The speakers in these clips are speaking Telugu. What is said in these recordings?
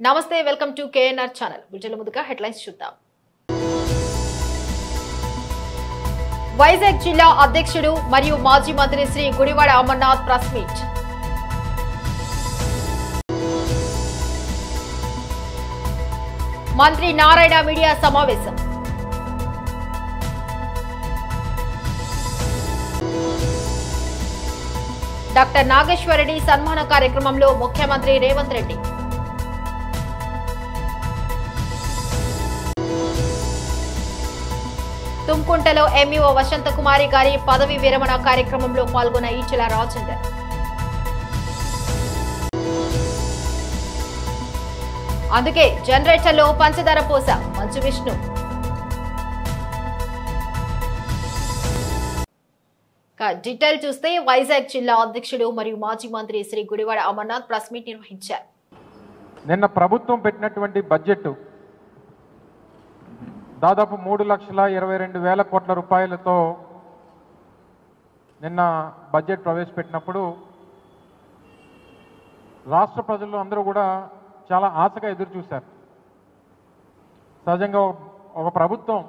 నమస్తే welcome to KNR channel. Bulletin ముందుగా హెడ్లైన్స్ చూద్దాం. వైజాగ్ జిల్లా అధ్యక్షుడు మరియు మాజీ మంత్రి శ్రీ గుడివాడ అమర్నాథ్ ప్రెస్ మీట్. మంత్రి నారాయణ మీడియా సమావేశం. డాక్టర్ నాగేశ్వరరెడ్డి సన్మాన కార్యక్రమంలో ముఖ్యమంత్రి రేవంత్ రెడ్డి. తుంకుంటలో ఎంఈఓ వసంతకుమారి గారి పదవి విరమణ కార్యక్రమంలో పాల్గొన్న ఈచెల రాజేందర్. అందుకే జనరేటర్లో పంచదార పోస మంచు విష్ణు. డీటెయిల్ చూస్తే వైజాగ్ జిల్లా అధ్యక్షుడు మరియు మాజీ మంత్రి శ్రీ గుడివాడ అమర్నాథ్ ప్రెస్ మీట్ నిర్వహించారు. నిన్న ప్రభుత్వం పెట్టినటువంటి బడ్జెట్ దాదాపు 3,22,000 కోట్ల రూపాయలతో నిన్న బడ్జెట్ ప్రవేశపెట్టినప్పుడు రాష్ట్ర ప్రజలు అందరూ కూడా చాలా ఆశగా ఎదురు చూశారు. సహజంగా ఒక ప్రభుత్వం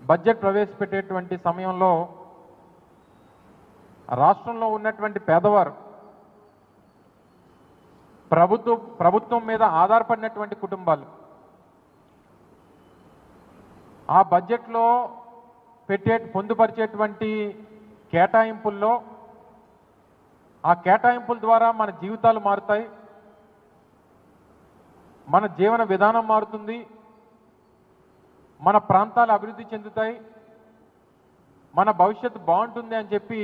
బడ్జెట్ ప్రవేశపెట్టేటువంటి సమయంలో రాష్ట్రంలో ఉన్నటువంటి పేదవారు ప్రభుత్వం మీద ఆధారపడినటువంటి కుటుంబాలు ఆ బడ్జెట్లో పొందుపరిచేటువంటి కేటాయింపుల్లో ఆ కేటాయింపుల ద్వారా మన జీవితాలు మారుతాయి, మన జీవన విధానం మారుతుంది, మన ప్రాంతాలు అభివృద్ధి చెందుతాయి, మన భవిష్యత్తు బాగుంటుంది అని చెప్పి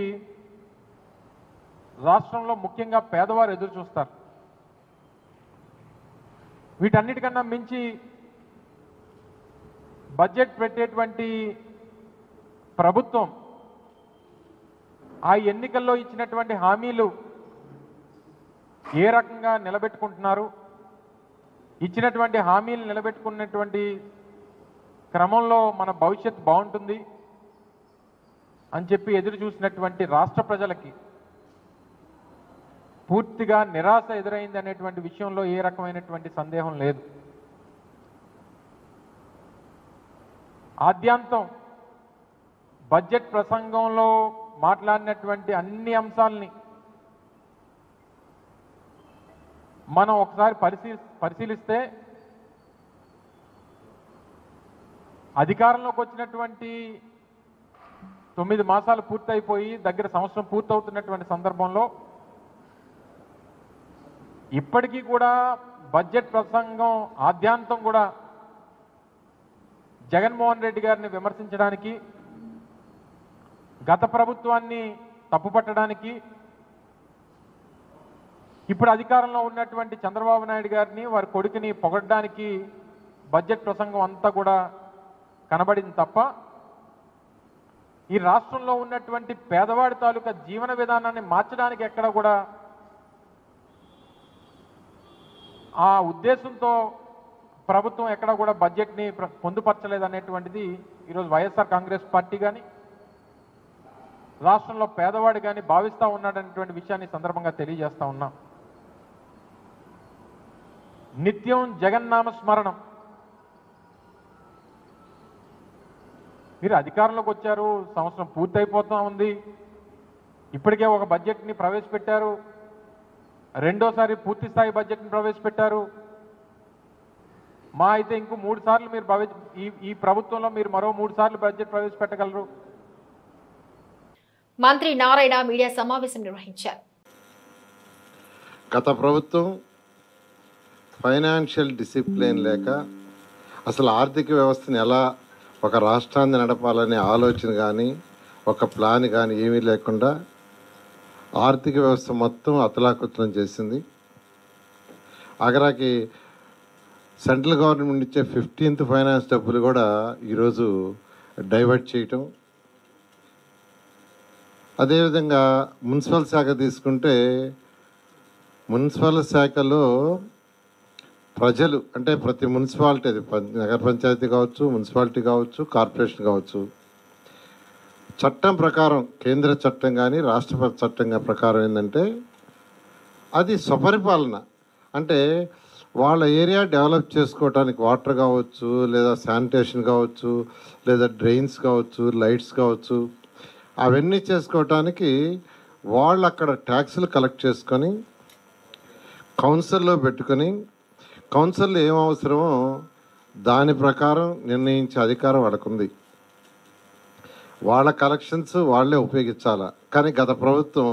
రాష్ట్రంలో ముఖ్యంగా పేదవారు ఎదురు చూస్తారు. వీటన్నిటికన్నా మించి బడ్జెట్ పెట్టేటువంటి ప్రభుత్వం ఆ ఎన్నికల్లో ఇచ్చినటువంటి హామీలు ఏ రకంగా నిలబెట్టుకుంటున్నారు, ఇచ్చినటువంటి హామీలు నిలబెట్టుకున్నటువంటి క్రమంలో మన భవిష్యత్తు బాగుంటుంది అని చెప్పి ఎదురు చూసినటువంటి రాష్ట్ర ప్రజలకి పూర్తిగా నిరాశ ఎదురైంది అనేటువంటి విషయంలో ఏ రకమైనటువంటి సందేహం లేదు. ఆద్యాంతం బడ్జెట్ ప్రసంగంలో మాట్లాడినటువంటి అన్ని అంశాలని మనం ఒకసారి పరిశీలిస్తే అధికారంలోకి వచ్చినటువంటి 9 మాసాలు పూర్తయిపోయి దగ్గర సంవత్సరం పూర్తవుతున్నటువంటి సందర్భంలో ఇప్పటికీ కూడా బడ్జెట్ ప్రసంగం ఆద్యాంతం కూడా జగన్మోహన్ రెడ్డి గారిని విమర్శించడానికి, గత ప్రభుత్వాన్ని తప్పుపట్టడానికి, ఇప్పుడు అధికారంలో ఉన్నటువంటి చంద్రబాబు నాయుడు గారిని వారి కొడుకుని పొగడడానికి బడ్జెట్ ప్రసంగం అంతా కూడా కనబడింది తప్ప ఈ రాష్ట్రంలో ఉన్నటువంటి పేదవాడి తాలూకా జీవన విధానాన్ని మార్చడానికి ఎక్కడ కూడా ఆ ఉద్దేశంతో ప్రభుత్వం ఎక్కడ కూడా బడ్జెట్ని పొందుపరచలేదనేటువంటిది ఈరోజు వైఎస్ఆర్ కాంగ్రెస్ పార్టీ కానీ రాష్ట్రంలో పేదవాడు కానీ భావిస్తూ ఉన్నాడనేటువంటి విషయాన్ని సందర్భంగా తెలియజేస్తా ఉన్నాం. నిత్యం జగన్నామ స్మరణం. మీరు అధికారంలోకి వచ్చారు, సంవత్సరం పూర్తయిపోతూ ఉంది, ఇప్పటికే ఒక బడ్జెట్ని ప్రవేశపెట్టారు, రెండోసారి పూర్తి స్థాయి బడ్జెట్ని ప్రవేశపెట్టారు. మా అయితే ఇంకో 3 సార్లు మీరు ఈ ప్రభుత్వంలో మీరు మరో 3 సార్లు బడ్జెట్ ప్రవేశపెట్టగలరు. మంత్రి నారాయణ మీడియా సమావేశం నిర్వహించారు. గత ప్రభుత్వం ఫైనాన్షియల్ డిసిప్లిన్ లేక అసలు ఆర్థిక వ్యవస్థను ఎలా ఒక రాష్ట్రాన్ని నడపాలనే ఆలోచన కానీ ఒక ప్లాన్ కానీ ఏమీ లేకుండా ఆర్థిక వ్యవస్థ మొత్తం అతలాకుతలం చేసింది. ఆఖరాకి సెంట్రల్ గవర్నమెంట్ ఇచ్చే 15th ఫైనాన్స్ డబ్బులు కూడా ఈరోజు డైవర్ట్ చేయటం. అదేవిధంగా మున్సిపల్ శాఖ తీసుకుంటే మున్సిపల్ శాఖలో ప్రజలు అంటే ప్రతి మున్సిపాలిటీ, అది నగర పంచాయతీ కావచ్చు, మున్సిపాలిటీ కావచ్చు, కార్పొరేషన్ కావచ్చు, చట్టం ప్రకారం కేంద్ర చట్టం కానీ రాష్ట్ర చట్టం ప్రకారం ఏంటంటే అది స్వపరిపాలన, అంటే వాళ్ళ ఏరియా డెవలప్ చేసుకోవడానికి వాటర్ కావచ్చు, లేదా శానిటేషన్ కావచ్చు, లేదా డ్రైన్స్ కావచ్చు, లైట్స్ కావచ్చు, అవన్నీ చేసుకోవటానికి వాళ్ళు అక్కడ ట్యాక్సులు కలెక్ట్ చేసుకొని కౌన్సిల్లో పెట్టుకొని కౌన్సిల్లో ఏం అవసరమో దాని ప్రకారం నిర్ణయించే అధికారం వాళ్ళకు ఉంది. వాళ్ళ కలెక్షన్స్ వాళ్ళే ఉపయోగించాలి. కానీ గత ప్రభుత్వం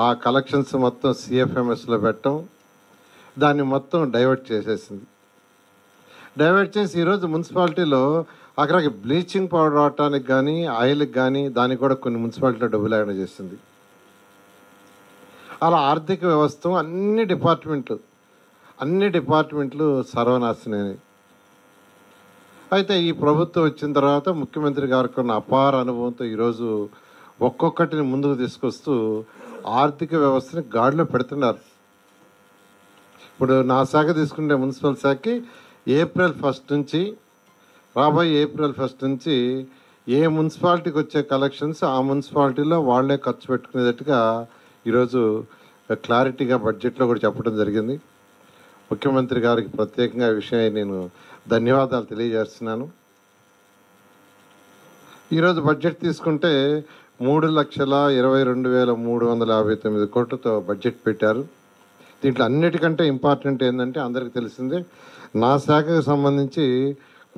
ఆ కలెక్షన్స్ మొత్తం సిఎఫ్ఎంఎస్లో పెట్టడం, దాన్ని మొత్తం డైవర్ట్ చేసేసింది. డైవర్ట్ చేసి ఈరోజు మున్సిపాలిటీలో అక్కడికి బ్లీచింగ్ పౌడర్ వాడటానికి కానీ ఆయిల్కి కానీ దానికి కూడా కొన్ని మున్సిపాలిటీలో డబ్బులు లేకుండా చేసింది. అలా ఆర్థిక వ్యవస్థ అన్ని డిపార్ట్మెంట్లు సర్వనాశనమైనవి. అయితే ఈ ప్రభుత్వం వచ్చిన తర్వాత ముఖ్యమంత్రి గారికి ఉన్న అపార అనుభవంతో ఈరోజు ఒక్కొక్కటిని ముందుకు తీసుకొస్తూ ఆర్థిక వ్యవస్థని గాడిలో పెడుతున్నారు. ఇప్పుడు నా శాఖ తీసుకుంటే మున్సిపల్ శాఖకి రాబోయే ఏప్రిల్ 1 నుంచి ఏ మున్సిపాలిటీకి వచ్చే కలెక్షన్స్ ఆ మున్సిపాలిటీలో వాళ్ళే ఖర్చు పెట్టుకునేటట్టుగా ఈరోజు క్లారిటీగా బడ్జెట్లో కూడా చెప్పడం జరిగింది. ముఖ్యమంత్రి గారికి ప్రత్యేకంగా ఈ విషయం నేను ధన్యవాదాలు తెలియజేస్తున్నాను. ఈరోజు బడ్జెట్ తీసుకుంటే 3,22,359 కోట్లతో బడ్జెట్ పెట్టారు. దీంట్లో అన్నిటికంటే ఇంపార్టెంట్ ఏంటంటే అందరికీ తెలిసిందే, నా శాఖకు సంబంధించి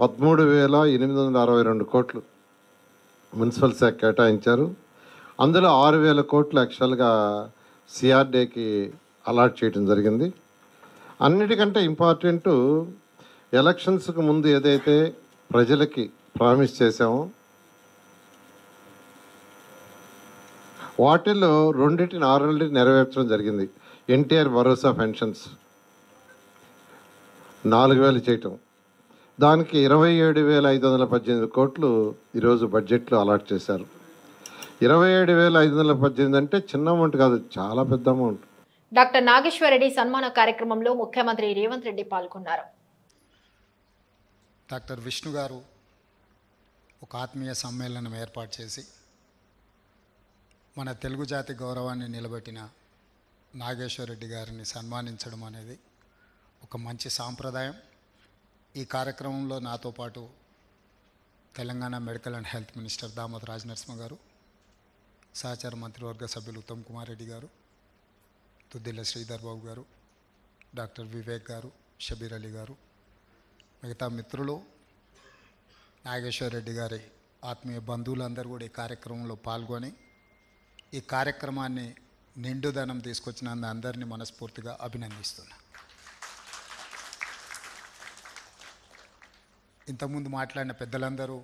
13,862 కోట్లు మున్సిపల్ శాఖ కేటాయించారు. అందులో 6,000 కోట్లు యాక్చువల్గా సిఆర్డీకి అలాట్ చేయడం జరిగింది. అన్నిటికంటే ఇంపార్టెంటు ఎలక్షన్స్కి ముందు ఏదైతే ప్రజలకి ప్రామిస్ చేశామో వాటిల్లో రెండింటిని ఆల్రెడీ నెరవేర్చడం జరిగింది. ఎన్టీఆర్ భరోసా పెన్షన్స్ 4,000 చేయటం, దానికి 27,518 కోట్లు ఈరోజు బడ్జెట్లో అలాట్ చేశారు. 27,518 అంటే చిన్న అమౌంట్ కాదు, చాలా పెద్ద అమౌంట్. డాక్టర్ నాగేశ్వర్ రెడ్డి సన్మాన కార్యక్రమంలో ముఖ్యమంత్రి రేవంత్ రెడ్డి పాల్గొన్నారు. డాక్టర్ విష్ణు గారు ఒక ఆత్మీయ సమ్మేళనం ఏర్పాటు చేసి మన తెలుగు జాతి గౌరవాన్ని నిలబెట్టిన నాగేశ్వర్ రెడ్డి గారిని సన్మానించడం అనేది ఒక మంచి సాంప్రదాయం. ఈ కార్యక్రమంలో నాతో పాటు Telangana medical and health minister Damodar Rajanarasimha గారు, సహచార మంత్రివర్గ సభ్యులు ఉత్తమ్ కుమార్ రెడ్డి గారు, దుద్దిల్ల శ్రీధర్ బాబు గారు, డాక్టర్ వివేక్ గారు, షబీర్ అలీ గారు, మిగతా మిత్రులు, నాగేశ్వర్ రెడ్డి గారి ఆత్మీయ బంధువులందరూ కూడా ఈ కార్యక్రమంలో పాల్గొని ఈ కార్యక్రమాన్ని నిండుదనం తీసుకొచ్చినందు అందరినీ మనస్ఫూర్తిగా అభినందిస్తున్నా. ఇంతకుముందు మాట్లాడిన పెద్దలందరూ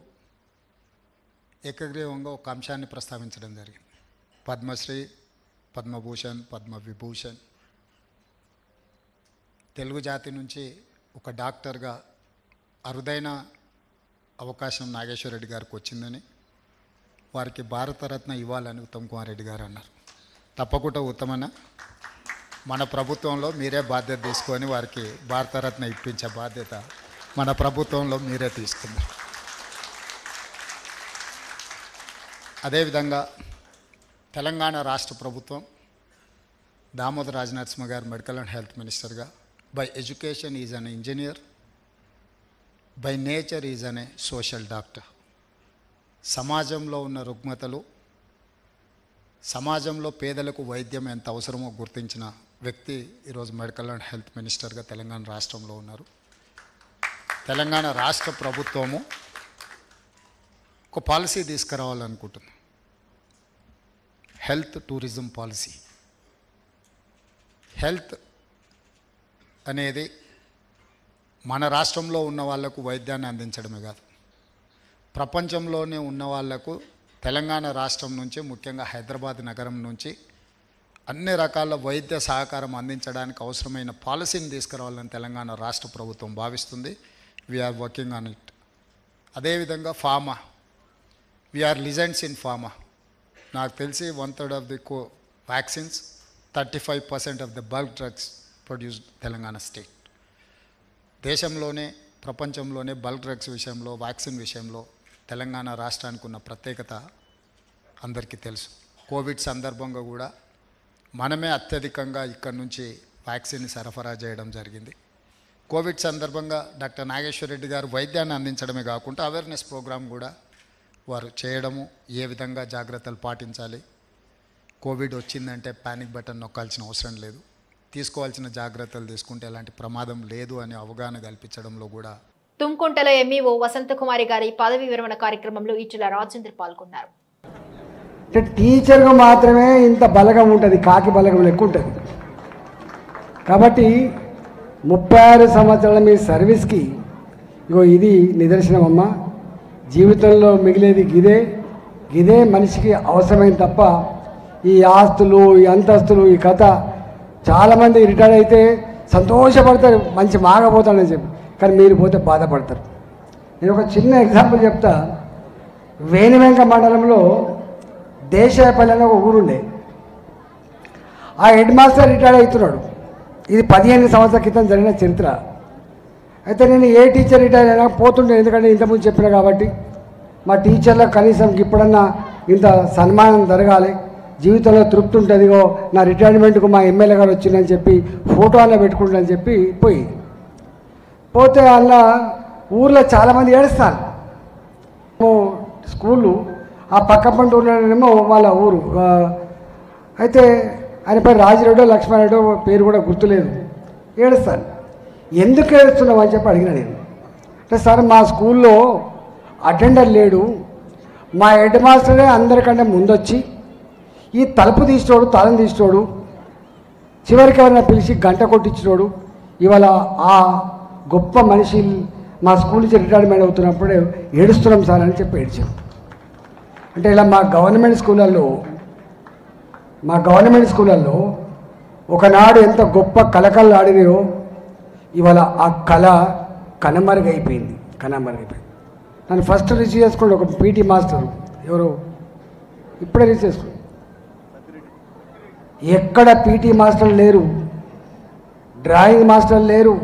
ఏకగ్రీవంగా ఒక అంశాన్ని ప్రస్తావించడం జరిగింది. పద్మశ్రీ, పద్మభూషణ్, పద్మవిభూషణ్. తెలుగు జాతి నుంచి ఒక డాక్టర్గా అరుదైన అవకాశం నాగేశ్వర రెడ్డి గారికి వచ్చిందని, వారికి భారతరత్న ఇవ్వాలని ఉత్తమ్ కుమార్ రెడ్డి గారు అన్నారు. తప్పకుండా ఉత్తమన్న, మన ప్రభుత్వంలో మీరే బాధ్యత తీసుకొని వారికి భారతరత్న ఇప్పించే బాధ్యత మన ప్రభుత్వంలో మీరే తీసుకున్నారు. అదేవిధంగా తెలంగాణ రాష్ట్ర ప్రభుత్వం దామోదర్ రాజనరసింహ గారు మెడికల్ అండ్ హెల్త్ మినిస్టర్గా by education is an engineer, by nature is an A social doctor. సమాజంలో ఉన్న రుగ్మతలు, సమాజంలో పేదలకు వైద్యం ఎంత అవసరమో గుర్తించిన వ్యక్తి ఈరోజు మెడికల్ అండ్ హెల్త్ మినిస్టర్గా తెలంగాణ రాష్ట్రంలో ఉన్నారు. తెలంగాణ రాష్ట్ర ప్రభుత్వము ఒక పాలసీ తీసుకురావాలనుకుంటుంది, హెల్త్ టూరిజం పాలసీ. హెల్త్ అనేది మన రాష్ట్రంలో ఉన్న వాళ్లకు వైద్యాన్ని అందించడమే కాదు, ప్రపంచంలోనే ఉన్న వాళ్లకు తెలంగాణ రాష్ట్రం నుంచి, ముఖ్యంగా హైదరాబాద్ నగరం నుంచి అన్ని రకాల వైద్య సహకారం అందించడానికి అవసరమైన పాలసీని తీసుకురావాలని తెలంగాణ రాష్ట్ర ప్రభుత్వం భావిస్తుంది. We're working on it. అదేవిధంగా pharma, we're legends in pharma. నాకు తెలిసి 1/3 of the vaccines, 35% of the bulk drugs produced Telangana state. దేశంలోనే, ప్రపంచంలోనే బల్క్ డ్రగ్స్ విషయంలో, వ్యాక్సిన్ విషయంలో తెలంగాణ రాష్ట్రానికి ఉన్న ప్రత్యేకత అందరికీ తెలుసు. కోవిడ్ సందర్భంగా కూడా మనమే అత్యధికంగా ఇక్కడ నుంచి వ్యాక్సిన్ సరఫరా చేయడం జరిగింది. కోవిడ్ సందర్భంగా డాక్టర్ నాగేశ్వర రెడ్డి గారు వైద్యాన్ని అందించడమే కాకుండా అవేర్నెస్ ప్రోగ్రాం కూడా వారు చేయడము, ఏ విధంగా జాగ్రత్తలు పాటించాలి, కోవిడ్ వచ్చిందంటే పానిక్ బటన్ నొక్కాల్సిన అవసరం లేదు, తీసుకోవాల్సిన జాగ్రత్తలు తీసుకుంటే ఎలాంటి ప్రమాదం లేదు అని అవగాహన కల్పించడంలో కూడా. తుంకుంటలో ఎంఈఓ వసంతకుమారి గారి పదవి విరమణ కార్యక్రమంలో ఈటెల రాజేంద్ర పాల్గొన్నారు. టీచర్గా మాత్రమే ఇంత బలగం ఉంటుంది, కాకి బలగం లెక్క ఉంటుంది. కాబట్టి 36 సంవత్సరాల మీ సర్వీస్కి ఇగో ఇది నిదర్శనమమ్మా. జీవితంలో మిగిలేది గిదే మనిషికి అవసరమైన తప్ప ఈ ఆస్తులు, ఈ అంతస్తులు, ఈ కథ. చాలామంది రిటైర్ అయితే సంతోషపడతారు, మంచి మాగపోతాడని చెప్పి, కానీ మీరు పోతే బాధపడతారు. నేను ఒక చిన్న ఎగ్జాంపుల్ చెప్తా. వేణివెంక మండలంలో దేశాయపల్లి అనే ఒక ఊరుండే. ఆ హెడ్ మాస్టర్ రిటైర్ అవుతున్నాడు. ఇది 15 సంవత్సరాల క్రితం జరిగిన చరిత్ర. అయితే నేను ఏ టీచర్ రిటైర్ అయినా పోతుండే, ఎందుకంటే ఇంతకుముందు చెప్పిన కాబట్టి మా టీచర్లకు కనీసం ఇప్పుడన్నా ఇంత సన్మానం జరగాలి, జీవితంలో తృప్తి ఉంటుంది, నా రిటైర్మెంట్కు మా ఎమ్మెల్యే గారు వచ్చిందని చెప్పి ఫోటో అలా పెట్టుకుంటానని చెప్పి పోతే అలా ఊర్లో చాలామంది ఏడుస్తారు. స్కూలు ఆ పక్క పంట ఊర్లోనేమో వాళ్ళ ఊరు. అయితే ఆయన పేరు రాజిరెడ్డో లక్ష్మణరెడ్డో పేరు కూడా గుర్తులేదు. ఏడుస్తాను. ఎందుకు ఏడుస్తున్నావు అని చెప్పి అడిగిన నేను. అంటే సార్ మా స్కూల్లో అటెండర్ లేడు, మా హెడ్ మాస్టరే అందరికంటే ముందొచ్చి ఈ తలుపు తీసినోడు, తాళం తీసినోడు, చివరికి ఎవరైనా పిలిచి గంట కొట్టించినోడు ఇవాళ ఆ గొప్ప మనిషి మా స్కూల్ నుంచి రిటైర్మెంట్ అవుతున్నప్పుడే ఏడుస్తున్నాం సార్ అని చెప్పి ఏడ్చాం. అంటే ఇలా మా గవర్నమెంట్ స్కూళ్ళల్లో ఒకనాడు ఎంత గొప్ప కళకళలు ఆడినాయో ఇవాళ ఆ కళ కనుమరుగైపోయింది. నన్ను ఫస్ట్ రిసీవ్ చేసుకోండి ఒక పీటీ మాస్టర్, ఎవరు ఇప్పుడే రిసీవ్ చేసుకోండి. ఎక్కడ పీటీ మాస్టర్లు లేరు, డ్రాయింగ్ మాస్టర్లు లేరు,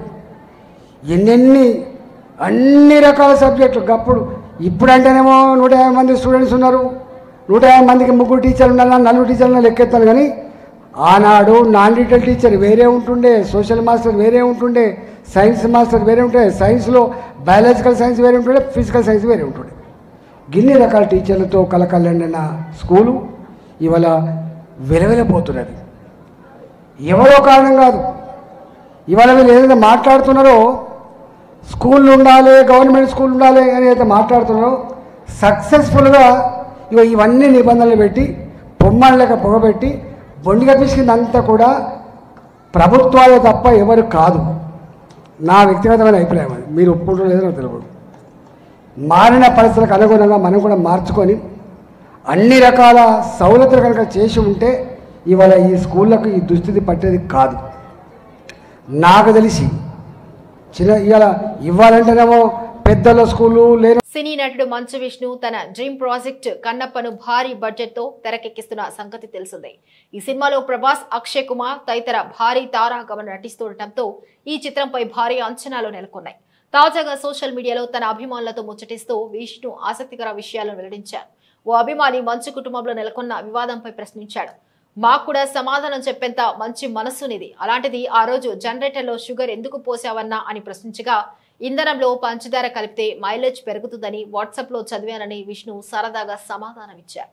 అన్ని రకాల సబ్జెక్టులు. అప్పుడు ఇప్పుడంటేనేమో 150 మంది స్టూడెంట్స్ ఉన్నారు, 150 మందికి 3 టీచర్లు ఉండాలి, 4 టీచర్లు లెక్కెత్తాను. కానీ ఆనాడు నాన్ డీటెయిల్ టీచర్ వేరే ఉంటుండే, సోషల్ మాస్టర్ వేరే ఉంటుండే, సైన్స్ మాస్టర్ వేరే ఉంటుండే, సైన్స్లో బయాలజికల్ సైన్స్ వేరే ఉంటుండే, ఫిజికల్ సైన్స్ వేరే ఉంటుండే. గిన్ని రకాల టీచర్లతో కలకల్లండిన స్కూలు ఇవాళ వెలవెలపోతున్నది. ఎవరో కారణం కాదు. ఇవాళ వీళ్ళు ఏదైతే మాట్లాడుతున్నారో స్కూళ్ళు ఉండాలి, గవర్నమెంట్ స్కూల్ ఉండాలి అని అయితే మాట్లాడుతున్నారో సక్సెస్ఫుల్గా ఇవన్నీ నిబంధనలు పెట్టి బొమ్మలు లేక పొగబెట్టి బొండిగా పిసికిందంతా కూడా ప్రభుత్వాలే తప్ప ఎవరు కాదు. నా వ్యక్తిగతమైన అభిప్రాయం అది. మీరు ఒప్పుకుంటూ లేదో తెలియదు. మారిన పరిస్థితులకు అనుగుణంగా మనం కూడా మార్చుకొని అన్ని రకాల సౌలతులు కనుక చేసి ఉంటే ఇవాళ ఈ స్కూళ్ళకు ఈ దుస్థితి పట్టేది కాదు. నాకు తెలిసి ఇవ్వాలంటేనేమో పెద్దల స్కూలు లేని. సినీ నటుడు మంచు విష్ణు తన డ్రీమ్ ప్రాజెక్ట్ కన్నప్పను భారీ బడ్జెట్ తో తెరకెక్కిస్తున్న సంగతి తెలిసిందే. ఈ సినిమాలో ప్రభాస్, అక్షయ్ కుమార్ తదితర భారీ తారాగమన నటిస్తుండటంతో ఈ చిత్రంపై భారీ అంచనాలు నెలకొన్నాయి. తాజాగా సోషల్ మీడియాలో తన అభిమానులతో ముచ్చటిస్తూ విష్ణు ఆసక్తికర విషయాలను వెల్లడించారు. ఓ అభిమాని మంచు కుటుంబంలో నెలకొన్న వివాదంపై ప్రశ్నించాడు. మాకు కూడా సమాధానం చెప్పేంత మంచి మనస్సునిది, అలాంటిది ఆ రోజు జనరేటర్లో షుగర్ ఎందుకు పోసావన్నా అని ప్రశ్నించగా, ఇంధనంలో పంచదార కలిపితే మైలేజ్ పెరుగుతుందని వాట్సాప్ లో చదివానని విష్ణు సరదాగా సమాధానమిచ్చారు.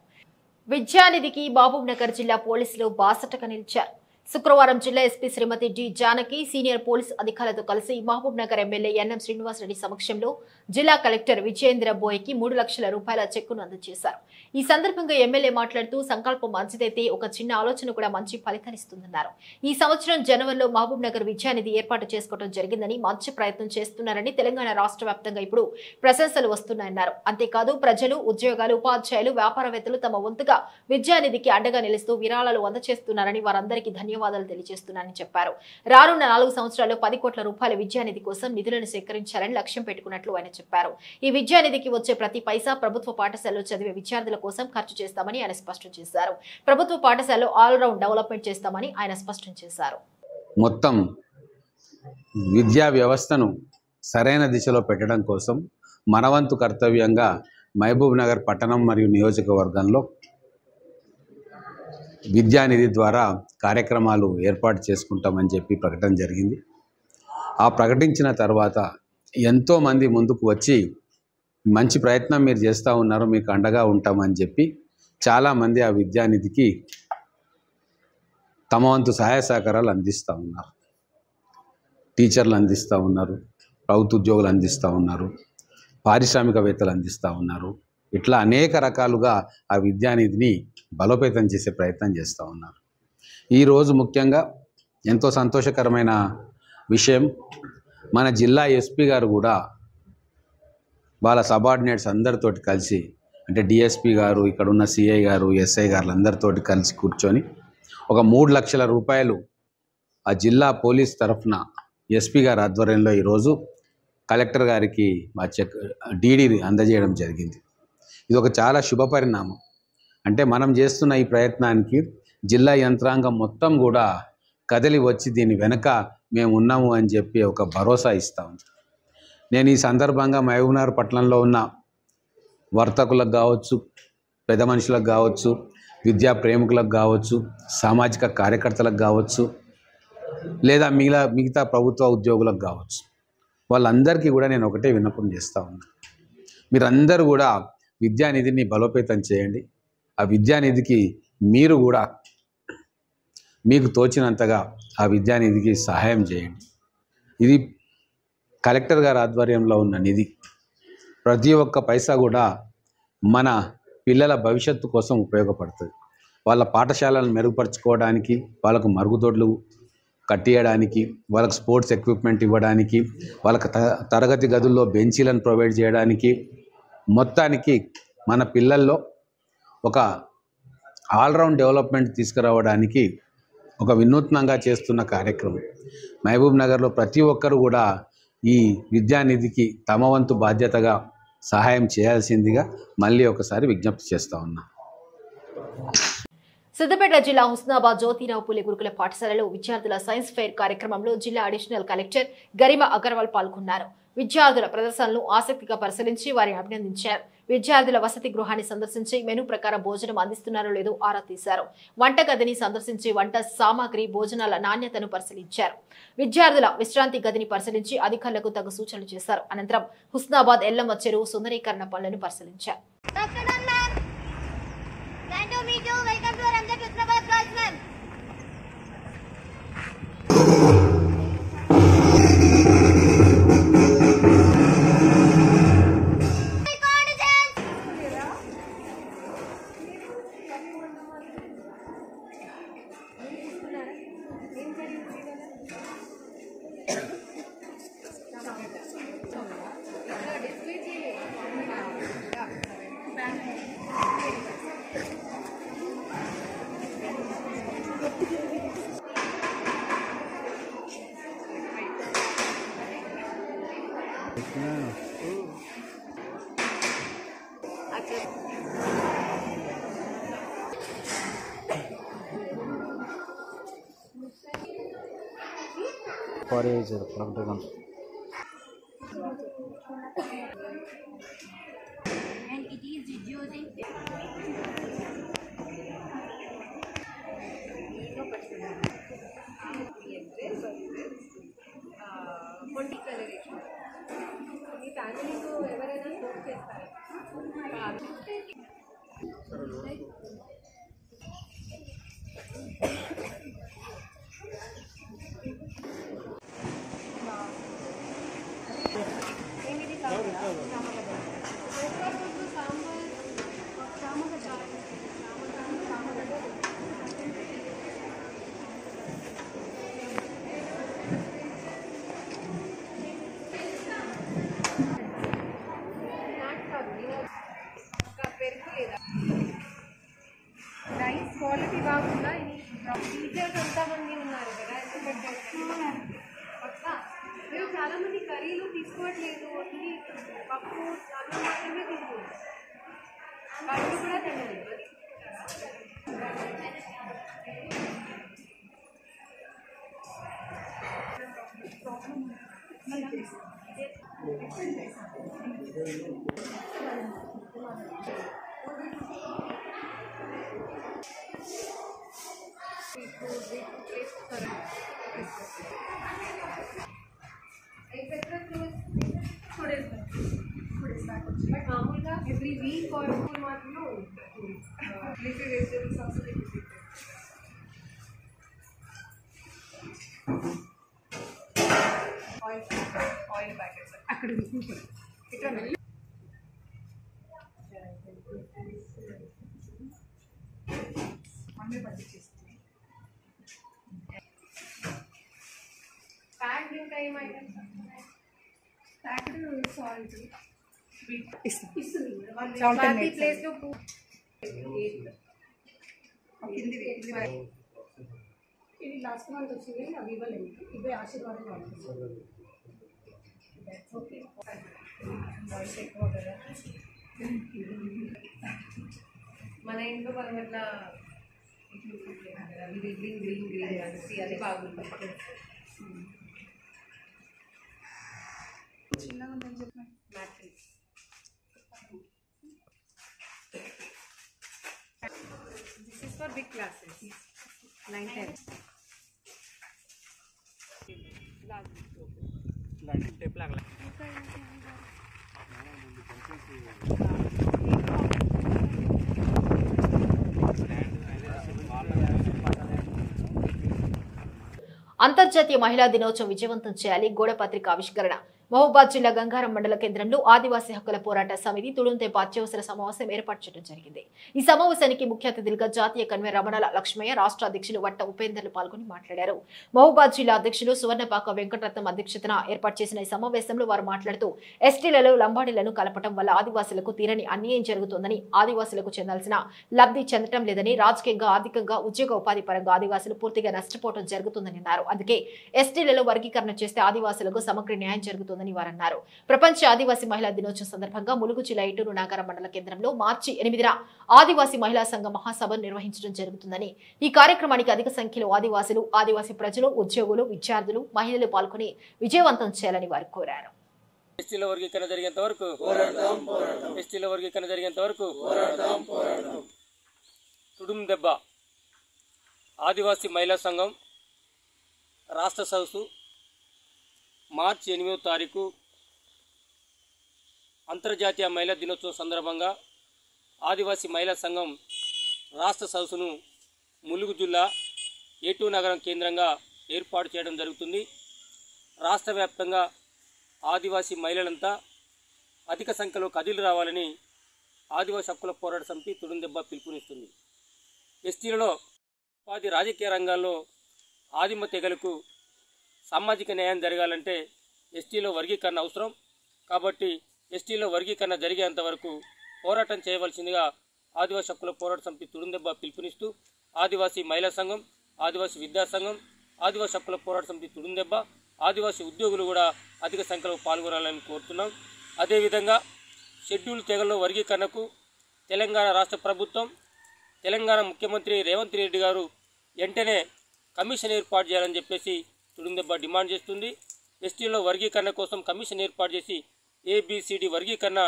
విద్యానిధికి మహబూబ్ నగర్ జిల్లా పోలీసులు బాసటగా నిలిచారు. శుక్రవారం జిల్లా ఎస్పీ శ్రీమతి డి జానకి సీనియర్ పోలీస్ అధికారులతో కలిసి మహబూబ్ నగర్ ఎమ్మెల్యే ఎన్ఎం శ్రీనివాసరెడ్డి సమక్షంలో జిల్లా కలెక్టర్ విజయేంద్ర బోయ్కి 3 లక్షల రూపాయల చెక్కును అందజేశారు. ఈ సందర్భంగా ఎమ్మెల్యే మాట్లాడుతూ సంకల్పం మంచిదైతే ఒక చిన్న ఆలోచన కూడా మంచి ఫలితాన్నిస్తుందన్నారు. ఈ సంవత్సరం జనవరిలో మహబూబ్ నగర్ విద్యానిధి ఏర్పాటు చేసుకోవడం జరిగిందని, మంచి ప్రయత్నం చేస్తున్నారని, తెలంగాణ రాష్ట్ర వ్యాప్తంగా ఇప్పుడు ప్రశంసలు వస్తున్నాయన్నారు. అంతేకాదు ప్రజలు, ఉద్యోగాలు, ఉపాధ్యాయులు, వ్యాపారవేత్తలు తమ వంతుగా విద్యానిధికి అండగా నిలుస్తూ విరాళాలు అందజేస్తున్నారని, వారందరికీ ధన్యవాదాలు తెలియజేస్తున్నారని చెప్పారు. రానున్న 4 సంవత్సరాల్లో 10 కోట్ల రూపాయల విద్యానిధి కోసం నిధులను సేకరించాలని లక్ష్యం పెట్టుకున్నట్లు ఆయన చెప్పారు. ఈ విద్యానిధికి వచ్చే ప్రతి పైసా ప్రభుత్వ పాఠశాలలో చదివే విద్యార్థుల కోసం ఖర్చు చేస్తామని ఆయన స్పష్టం చేశారు. ప్రభుత్వ పాఠశాలలో ఆల్ రౌండ్ డెవలప్మెంట్ చేస్తామని ఆయన స్పష్టం చేశారు. మొత్తం విద్యా వ్యవస్థను సరైన దిశలో పెట్టడం కోసం మనవంతు కర్తవ్యంగా మహబూబ్ నగర్ పట్టణం మరియు నియోజకవర్గంలో విద్యానిధి ద్వారా కార్యక్రమాలు ఏర్పాటు చేసుకుంటామని చెప్పి ప్రకటన జరిగింది. ఆ ప్రకటించిన తర్వాత ఎంతోమంది ముందుకు వచ్చి మంచి ప్రయత్నం మీరు చేస్తూ ఉన్నారు, మీకు అండగా ఉంటామని చెప్పి చాలామంది ఆ విద్యానిధికి తమ వంతు సహాయ సహకారాలు అందిస్తూ ఉన్నారు. టీచర్లు అందిస్తూ ఉన్నారు, ప్రభుత్వ ఉద్యోగులు అందిస్తూ ఉన్నారు, పారిశ్రామికవేత్తలు అందిస్తూ ఉన్నారు. ఇట్లా అనేక రకాలుగా ఆ విద్యానిధిని బలోపేతం చేసే ప్రయత్నం చేస్తూ ఉన్నారు. ఈరోజు ముఖ్యంగా ఎంతో సంతోషకరమైన విషయం, మన జిల్లా ఎస్పీ గారు కూడా వాళ్ళ సబార్డినేట్స్ అందరితోటి కలిసి, అంటే డిఎస్పీ గారు, ఇక్కడ ఉన్న సిఐ గారు, ఎస్ఐ గారు అందరితోటి కలిసి కూర్చొని ఒక 3 లక్షల రూపాయలు ఆ జిల్లా పోలీస్ తరఫున ఎస్పీ గారి ఆధ్వర్యంలో ఈరోజు కలెక్టర్ గారికి మా డీడీ అందజేయడం జరిగింది. ఇది ఒక చాలా శుభ పరిణామం. అంటే మనం చేస్తున్న ఈ ప్రయత్నానికి జిల్లా యంత్రాంగం మొత్తం కూడా కదిలి వచ్చి దీని వెనక మేము ఉన్నాము అని చెప్పి ఒక భరోసా ఇస్తాం. నేను ఈ సందర్భంగా మహబూబ్నగర్ పట్టణంలో ఉన్న వర్తకులకు కావచ్చు, పెద్ద మనుషులకు కావచ్చు, విద్యా ప్రేమికులకు కావచ్చు, సామాజిక కార్యకర్తలకు కావచ్చు, లేదా మిగతా ప్రభుత్వ ఉద్యోగులకు కావచ్చు, వాళ్ళందరికీ కూడా నేను ఒకటే విన్నపం చేస్తూ ఉన్నాను. మీరందరూ కూడా విద్యానిధిని బలోపేతం చేయండి. ఆ విద్యానిధికి మీరు కూడా మీకు తోచినంతగా ఆ విద్యానిధికి సహాయం చేయండి. ఇది కలెక్టర్ గారి ఆధ్వర్యంలో ఉన్న నిధి. ప్రతి ఒక్క పైసా కూడా మన పిల్లల భవిష్యత్తు కోసం ఉపయోగపడుతుంది. వాళ్ళ పాఠశాలను మెరుగుపరచుకోవడానికి, వాళ్ళకు మరుగుదొడ్లు కట్టియడానికి, వాళ్ళకు స్పోర్ట్స్ ఎక్విప్మెంట్ ఇవ్వడానికి, వాళ్ళకు తరగతి గదుల్లో బెంచీలను ప్రొవైడ్ చేయడానికి, మొత్తానికి మన పిల్లల్లో ఒక ఆల్రౌండ్ డెవలప్మెంట్ తీసుకురావడానికి ఒక వినూత్నంగా చేస్తున్న కార్యక్రమం. మహబూబ్ నగర్లో ప్రతి ఒక్కరు కూడా ఈ విద్యానిధికి తమ వంతు బాధ్యతగా సహాయం చేయాల్సిందిగా మళ్ళీ ఒకసారి విజ్ఞప్తి చేస్తూ ఉన్నా. సిద్దిపేట జిల్లా హుస్నాబాద్ జ్యోతిరావు పూలే గురుకుల పాఠశాలలో విద్యార్థుల సైన్స్ ఫెయిర్ కార్యక్రమంలో జిల్లా అడిషనల్ కలెక్టర్ గరిమా అగర్వాల్ పాల్గొన్నారు. విద్యార్థుల ప్రదర్శనలను ఆసక్తిగా పరిశీలించి వారిని అభినందించారు. విద్యార్థుల వసతి గృహాన్ని సందర్శించి మెనూ ప్రకారం భోజనం అందిస్తున్నారో లేదో ఆరా తీశారు. వంటగదిని సందర్శించి వంట సామాగ్రి, భోజనాల నాణ్యతను పరిశీలించారు. విద్యార్థుల విశ్రాంతి గదిని పరిశీలించి అధికారులకు తగు సూచనలు చేశారు. అనంతరం హుస్నాబాద్ ఎల్లమ్మ చెరువు సుందరీకరణ పనులను పరిశీలించారు. And it is reducing మీ ఫ్యామిలీతో ఎవరైనా స్మోక్ చేస్తారా? రైస్ క్వాలిటీ బాగుందా? టీచర్స్ ఎంతమంది ఉన్నారు కదా, మీరు చాలా మంది కర్రీలు తీసుకోవట్లేదు, ఓన్లీ పప్పు అన్నం మాత్రమే తింటున్నారు. వాళ్ళు కూడా తినండి. బట్ మామూలుగా ఎవ్రీ వీక్ ఆర్ మాత్రమే leafy vegetables also oil packets అక్కడ ఇక్కడ మమ్మీ పంపించేస్తుంది. ప్యాక్డ్ ఇంకా ఏమైనా ప్యాక్డ్ సాల్ట్ ఇస్తుంది ప్రతి ప్లేస్లో ఇది లాస్ట్ మంత్ వచ్చింది, అవి ఇవ్వలేదు. ఇవే ఆశీర్వాదం ఓకే. వాయిస్ ఎక్కువ కదా మన ఇంట్లో మనం ఇట్లా గ్రీన్ గ్రీన్ గ్రీన్ అనేసి అది బాగుంటుంది. చిన్నగా ఉందని చెప్పిన matrix this is for big classes 9-10. అంతర్జాతీయ మహిళా దినోత్సవం విజయవంతం చేయాలి. గోడ పత్రిక ఆవిష్కరణ. మహబూబాద్ జిల్లా గంగారం మండల కేంద్రంలో ఆదివాసీ హక్కుల పోరాట సమితి తుడుంతెంపు అత్యవసర సమావేశం ఏర్పాటు చేయడం జరిగింది. ఈ సమావేశానికి ముఖ్య అతిథులుగా జాతీయ కన్వీనర్ రమణల లక్ష్మయ్య, రాష్ట్ర అధ్యక్షులు వట్ట ఉపేందర్లు పాల్గొని మాట్లాడారు. మహబూబాద్ జిల్లా అధ్యక్షులు సువర్ణపాక వెంకటరత్నం అధ్యక్షతన ఏర్పాటు చేసిన ఈ సమావేశంలో వారు మాట్లాడుతూ ఎస్టీలలో లంబాడీలను కలపడం వల్ల ఆదివాసులకు తీరని అన్యాయం జరుగుతోందని, ఆదివాసులకు చెందాల్సిన లబ్ధి చెందడం లేదని, రాజకీయంగా, ఆర్థికంగా, ఉద్యోగ ఉపాధి పరంగా ఆదివాసులు పూర్తిగా నష్టపోవడం జరుగుతుందని అన్నారు. అందుకే ఎస్టీలలో వర్గీకరణ చేస్తే ఆదివాసులకు సమగ్ర న్యాయం జరుగుతుంది వారన్నారు. ప్రపంచ ఆదివాసీ మహిళా దినోత్సవం సందర్భంగా ములుగు జిల్లా ఇటూరు నాగారం మండల కేంద్రంలో మార్చి 8న ఆదివాసీ మహిళా సంఘ మహాసభను నిర్వహించడం జరుగుతుందని, ఈ కార్యక్రమానికి అధిక సంఖ్యలో ఆదివాసులు, ఆదివాసీ ప్రజలు, ఉద్యోగులు, విద్యార్థులు, మహిళలు పాల్గొని విజయవంతం చేయాలని వారు కోరారు. ఎస్టీల వర్గీకరణ జరిగేంత వరకు ఎస్టీల వర్గీకరణ జరిగేంత వరకు తుడుం దెబ్బ ఆదివాసీ మహిళా సంఘం రాష్ట్ర సదస్సు మార్చి 8వ తారీఖు అంతర్జాతీయ మహిళా దినోత్సవం సందర్భంగా ఆదివాసీ మహిళా సంఘం రాష్ట్ర సదస్సును ములుగు జిల్లా ఏటూరు నగరం కేంద్రంగా ఏర్పాటు చేయడం జరుగుతుంది. రాష్ట్ర వ్యాప్తంగా ఆదివాసీ మహిళలంతా అధిక సంఖ్యలో కదిలి రావాలని ఆదివాసీ హక్కుల పోరాట సమితి తుడుందెబ్బ పిలుపునిస్తుంది. ఎస్టీలలో ఉపాధి, రాజకీయ రంగాల్లో ఆదిమ తెగలకు సామాజిక న్యాయం జరగాలంటే ఎస్టీలో వర్గీకరణ అవసరం. కాబట్టి ఎస్టీలో వర్గీకరణ జరిగేంత వరకు పోరాటం చేయవలసిందిగా ఆదివాసీ హక్కుల పోరాట సమితి తుడుందెబ్బ పిలుపునిస్తూ ఆదివాసీ మహిళా సంఘం, ఆదివాసీ విద్యా సంఘం, ఆదివాసీ హక్కుల పోరాట సమితి తుడుందెబ్బ, ఆదివాసీ ఉద్యోగులు కూడా అధిక సంఖ్యలో పాల్గొనాలని కోరుతున్నాం. అదేవిధంగా షెడ్యూల్ తెగల్లో వర్గీకరణకు తెలంగాణ రాష్ట్ర ప్రభుత్వం, తెలంగాణ ముఖ్యమంత్రి రేవంత్ రెడ్డి గారు వెంటనే కమిషన్ ఏర్పాటు చేయాలని చెప్పేసి తుడుందెబ్బ డిమాండ్ చేస్తుంది. ఎస్టీలో వర్గీకరణ కోసం కమిషన్ ఏర్పాటు చేసి ఏబిసిడి వర్గీకరణ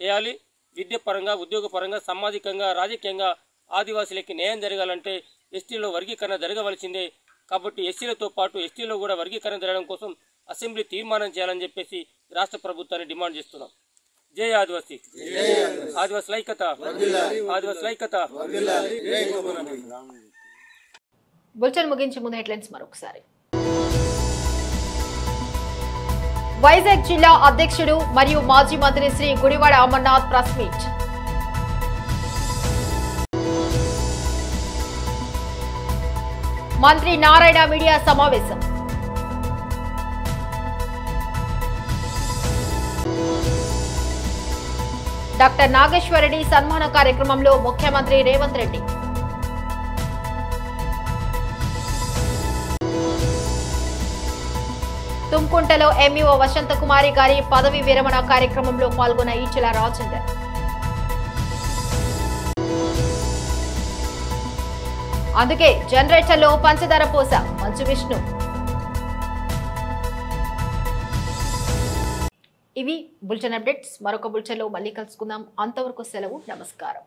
చేయాలి. విద్య పరంగా, ఉద్యోగ పరంగా, సామాజికంగా, రాజకీయంగా ఆదివాసీలకి న్యాయం జరగాలంటే ఎస్టీలో వర్గీకరణ జరగవలసిందే. కాబట్టి ఎస్సీలతో పాటు ఎస్టీలో కూడా వర్గీకరణ జరగడం కోసం అసెంబ్లీ తీర్మానం చేయాలని చెప్పేసి రాష్ట్ర ప్రభుత్వాన్ని డిమాండ్ చేస్తున్నాం. జై ఆదివాసీ, ఆదివాసీ ఐక్యత, ఆదివాసీ ఐక్యత. బులెటిన్ ముగించే ముందు హెడ్లైన్స్ మరొకసారి. వైజాగ్ జిల్లా అధ్యక్షుడు మరియు మాజీ మంత్రి శ్రీ గుడివాడ అమర్నాథ్ ప్రెస్ మీట్. మంత్రి నారాయణ మీడియా సమావేశం. డాక్టర్ నాగేశ్వరరెడ్డి సన్మాన కార్యక్రమంలో ముఖ్యమంత్రి రేవంత్ రెడ్డి. తుమ్కుంటలో ఎంఈఓ వసంత కుమారి గారి పదవి విరమణ కార్యక్రమంలో పాల్గొన్న ఈచెల రాజేందర్. అందుకే జనరేటర్లో పంచదార పోస మంచు విష్ణు. ఇవి బులెటిన్ అప్డేట్స్. మరొక బులెటిన్లో మళ్ళీ కలుసుకుందాం. అంతవరకు సెలవు. నమస్కారం.